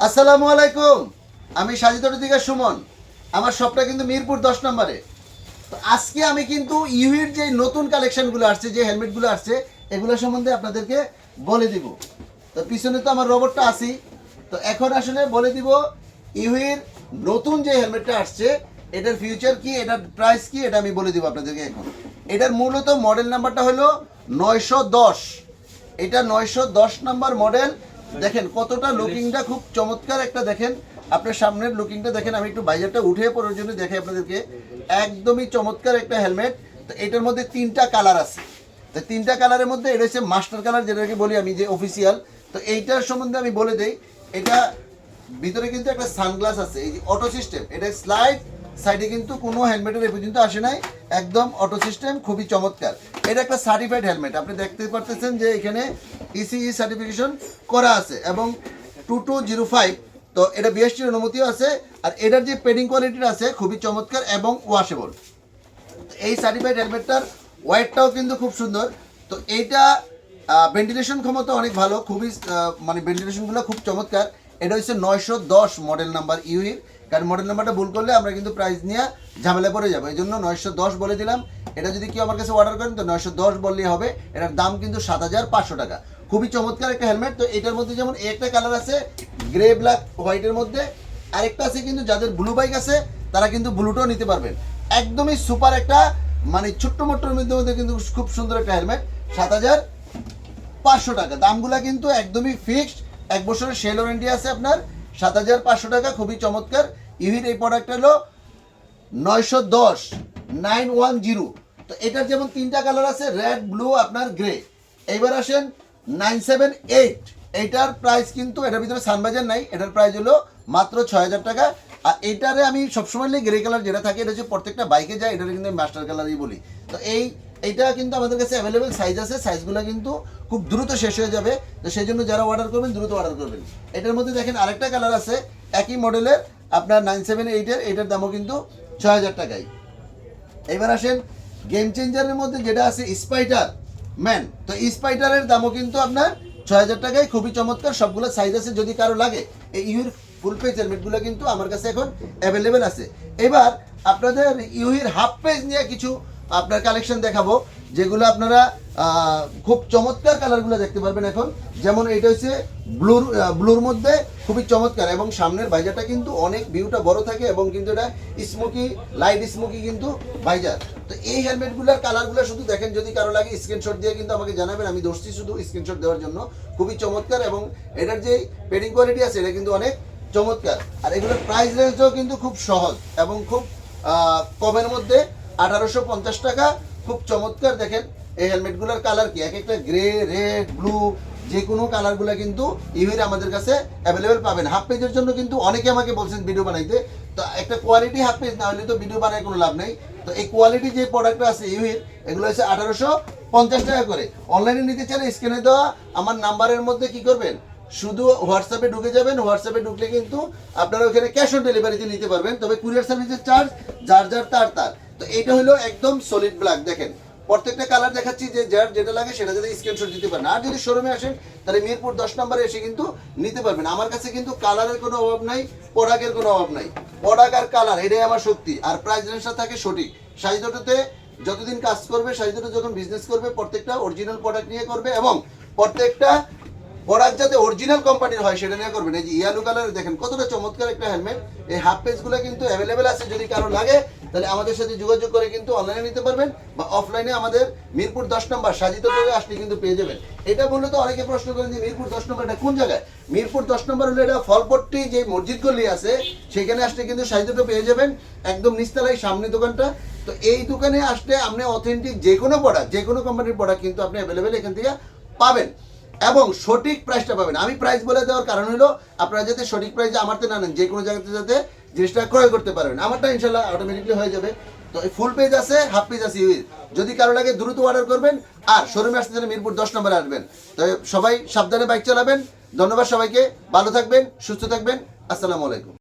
আসসালামু আলাইকুম। আমি সাজিদ অটো থেকে সুমন। আমার শপটা কিন্তু মিরপুর 10 নম্বরে। তো আজকে আমি কিন্তু ইউহির যে নতুন কালেকশনগুলো আসছে, যে হেলমেটগুলো আসছে, এগুলো সম্বন্ধে আপনাদেরকে বলে দিব। তো পিছনে তো আমার রোবটটা আছি। তো এখন আসলে বলে দিব ইউহির নতুন যে হেলমেটটা আসছে, এটার ফিউচার কি, এটার প্রাইস কি, এটা আমি বলে দিব আপনাদেরকে এখন। এটার মূলত মডেল নাম্বারটা হলো 910। এটা 910 নাম্বার মডেল। দেখেন কতটা লুকিংটা খুব চমৎকার একটা, দেখেন আপনার সামনের লুকিংটা দেখেন। আমি একটু বাইজারটা উঠে পড়ার জন্য দেখাই আপনাদেরকে। একদমই চমৎকার একটা হেলমেট। তো এটার মধ্যে 3টা কালার আছে। তো 3টা কালারের মধ্যে এটা হচ্ছে মাস্টার কালার, যেটাকে বলি আমি যে অফিসিয়াল। তো এইটার সম্বন্ধে আমি বলে দেই। এটা ভিতরে কিন্তু একটা সানগ্লাস আছে, এই যে অটো সিস্টেম, এটা স্লাইড সাইডে কিন্তু কোনো হেলমেটের এ পর্যন্ত আসে নাই, একদম অটো সিস্টেম, খুবই চমৎকার। এটা একটা সার্টিফাইড হেলমেট, আপনি দেখতে পারতেছেন যে এখানে ইসিই সার্টিফিকেশন করা আছে এবং 2205। তো এটা বিএসটির অনুমতিও আছে। আর এটার যে পেডিং কোয়ালিটিটা আছে খুবই চমৎকার এবং ওয়াশেবল। এই সার্টিফাইড হেলমেটটার ওয়েটটাও কিন্তু খুব সুন্দর। তো এইটা ভেন্টিলেশন ক্ষমতা অনেক ভালো, খুবই মানে ভেন্টিলেশনগুলো খুব চমৎকার। এটা হচ্ছে 910 মডেল নাম্বার ইউহির। কারণ মডেল নাম্বারটা ভুল করলে আমরা কিন্তু প্রাইস নিয়ে ঝামেলা পড়ে যাবো, এই জন্য 910 বলে দিলাম। এটা যদি কেউ আমার কাছে অর্ডার করেন তো 910 বললেই হবে। এটার দাম কিন্তু 7500 টাকা। খুবই চমৎকার একটা হেলমেট। তো এটার মধ্যে যেমন একটা কালার আছে গ্রে ব্ল্যাক হোয়াইটের মধ্যে, আরেকটা আছে কিন্তু যাদের ব্লু বাইক আছে তারা কিন্তু ব্লুটাও নিতে পারবেন। একদমই সুপার একটা, মানে ছোট্ট মোট্টোর মধ্যে কিন্তু খুব সুন্দর একটা হেলমেট। 7500 টাকা। দামগুলা কিন্তু একদমই ফিক্সড। 1 বছরের সেল ওয়ারেন্টি আছে আপনার। 7500 টাকা, খুবই চমৎকার। ইভির এই প্রোডাক্ট হলো 910। তো এটার যেমন 3টা কালার আছে, রেড, ব্লু, আপনার গ্রে। এইবার আসেন 978। এইটার প্রাইস কিন্তু এটার ভিতরে সানবাজার নাই, এটার প্রাইস হলো মাত্র 6000 টাকা। আর এইটারে আমি সবসময় গ্রে কালার যেটা থাকে, এটা হচ্ছে প্রত্যেকটা বাইকে যায়, এটারে কিন্তু মাস্টার কালারই বলি। তো এইটা কিন্তু আমাদের কাছে অ্যাভেলেবেল সাইজ আছে, সাইজগুলো কিন্তু খুব দ্রুত শেষ হয়ে যাবে। তো সেই জন্য যারা অর্ডার করবেন দ্রুত অর্ডার করবেন। এটার মধ্যে দেখেন আরেকটা কালার আছে একই মডেলের, আপনার 978-এর, এটার দামও কিন্তু 6000 টাকাই। এবার আসেন গেম চেঞ্জারের মধ্যে যেটা আছে স্পাইডার ম্যান। তো স্পাইডারের দামও কিন্তু আপনার 6000 টাকায়, খুবই চমৎকার। সবগুলো সাইজ আছে, যদি কারো লাগে এই ইউর ফুল পেজ হেলমেটগুলো কিন্তু আমার কাছে এখন অ্যাভেলেবেল আছে। এবার আপনাদের ইউহির হাফ পেজ নিয়ে কিছু আপনার কালেকশন দেখাবো, যেগুলো আপনারা খুব চমৎকার কালারগুলো দেখতে পারবেন এখন। যেমন এটা হচ্ছে ব্লুর মধ্যে খুবই চমৎকার, এবং সামনের ভাইজারটা কিন্তু অনেক ভিউটা বড় থাকে এবং কিন্তু এটা স্মোকি, লাইট স্মোকি কিন্তু ভাইজার। তো এই হেলমেটগুলোর কালারগুলো শুধু দেখেন, যদি কারো লাগে স্ক্রিনশট দিয়ে কিন্তু আমাকে জানাবেন, আমি দোষটি শুধু স্ক্রিনশট দেওয়ার জন্য। খুবই চমৎকার এবং এটার যে পেডিং কোয়ালিটি আছে এটা কিন্তু অনেক চমৎকার। আর এগুলোর প্রাইস রেঞ্জও কিন্তু খুব সহজ এবং খুব কমের মধ্যে, 1850 টাকা। খুব চমৎকার। দেখেন এই হেলমেটগুলোর কালার কি, এক একটা গ্রে, রেড, ব্লু, যে কোনো কালারগুলো কিন্তু ইভির আমাদের কাছে অ্যাভেলেবেল পাবেন। হাফ পেজের জন্য কিন্তু অনেকে আমাকে বলছেন ভিডিও বানাইতে। তো একটা কোয়ালিটি হাফ পেজ না হলে তো ভিডিও বানায় কোনো লাভ নেই। তো এই কোয়ালিটি যে প্রোডাক্টটা আছে ইভির, এগুলো হচ্ছে 1850 টাকা করে। অনলাইনে নিতে চাইলে স্ক্রিনে দেওয়া আমার নাম্বারের মধ্যে কি করবেন, শুধু হোয়াটসঅ্যাপে ঢুকে যাবেন। হোয়াটসঅ্যাপে ঢুকলে কিন্তু আপনারা ওখানে ক্যাশ অন ডেলিভারিতে নিতে পারবেন, তবে কুরিয়ার সার্ভিসের চার্জ যার যার তার। তো এটা হলো একদম সলিড ব্ল্যাক। দেখেন প্রত্যেকটা কালার দেখাচ্ছি, যে যার যেটা লাগে সেটা যদি স্ক্রিনশট দিতে পারেন। আর যদি শোরুমে আসেন তাহলে মিরপুর 10 নম্বরে এসে কিন্তু নিতে পারবেন। আমার কাছে কিন্তু কালারের কোনো অভাব নাই, প্রোডাক্টের কোনো অভাব নাই। প্রোডাক্ট আর কালার এটাই আমার শক্তি। আর প্রাইস রেঞ্জটা থাকে সঠিক। সাইজ দুটোতে যতদিন কাজ করবে, সাইজ দুটো যখন বিজনেস করবে, প্রত্যেকটা অরিজিনাল প্রোডাক্ট নিয়ে করবে এবং প্রত্যেকটা প্রোডাক্ট যাতে অরিজিনাল কোম্পানির হয় সেটা নিয়ে করবেন। এই যে ইয়েলো কালার দেখেন কতটা চমৎকার একটা হেলমেট। এই হাফ পেজগুলো কিন্তু অ্যাভেলেবেল আছে, যদি কারো লাগে তাহলে আমাদের সাথে যোগাযোগ করে কিন্তু অনলাইনে নিতে পারবেন, বা অফলাইনে আমাদের মিরপুর 10 নম্বর সাজিত করে আসলে কিন্তু পেয়ে যাবেন। এটা বললে তো অনেকে প্রশ্ন করেন যে মিরপুর 10 নম্বর এটা কোন জায়গায়। মিরপুর 10 নম্বর হলো এটা ফলপট্টি যে মসজিদ গলি আছে, সেখানে আসলে কিন্তু সাজিত পেয়ে যাবেন, একদম নিচতলায় সামনে দোকানটা। তো এই দোকানে আসলে আপনি অথেন্টিক যে কোনো প্রোডাক্ট, যে কোনো কোম্পানির প্রোডাক্ট কিন্তু আপনি অ্যাভেলেবেল এখান থেকে পাবেন এবং সঠিক প্রাইসটা পাবেন। আমি প্রাইস বলে দেওয়ার কারণ হলো আপনারা যাতে সঠিক প্রাইসে আমারতে না নেন, যে কোনো জায়গাতে যাতে জিনিসটা ক্রয় করতে পারবেন। আমারটা ইনশাল্লাহ অটোমেটিকলি হয়ে যাবে। তো এই ফুল পেজ আছে, হাফ পেজ আছে ইউর। যদি কারো লাগে দ্রুত অর্ডার করবেন। আর শোরুমে আসতে চাইলে মিরপুর 10 নম্বরে আসবেন। তো সবাই সাবধানে বাইক চালাবেন। ধন্যবাদ সবাইকে, ভালো থাকবেন, সুস্থ থাকবেন। আসসালামু আলাইকুম।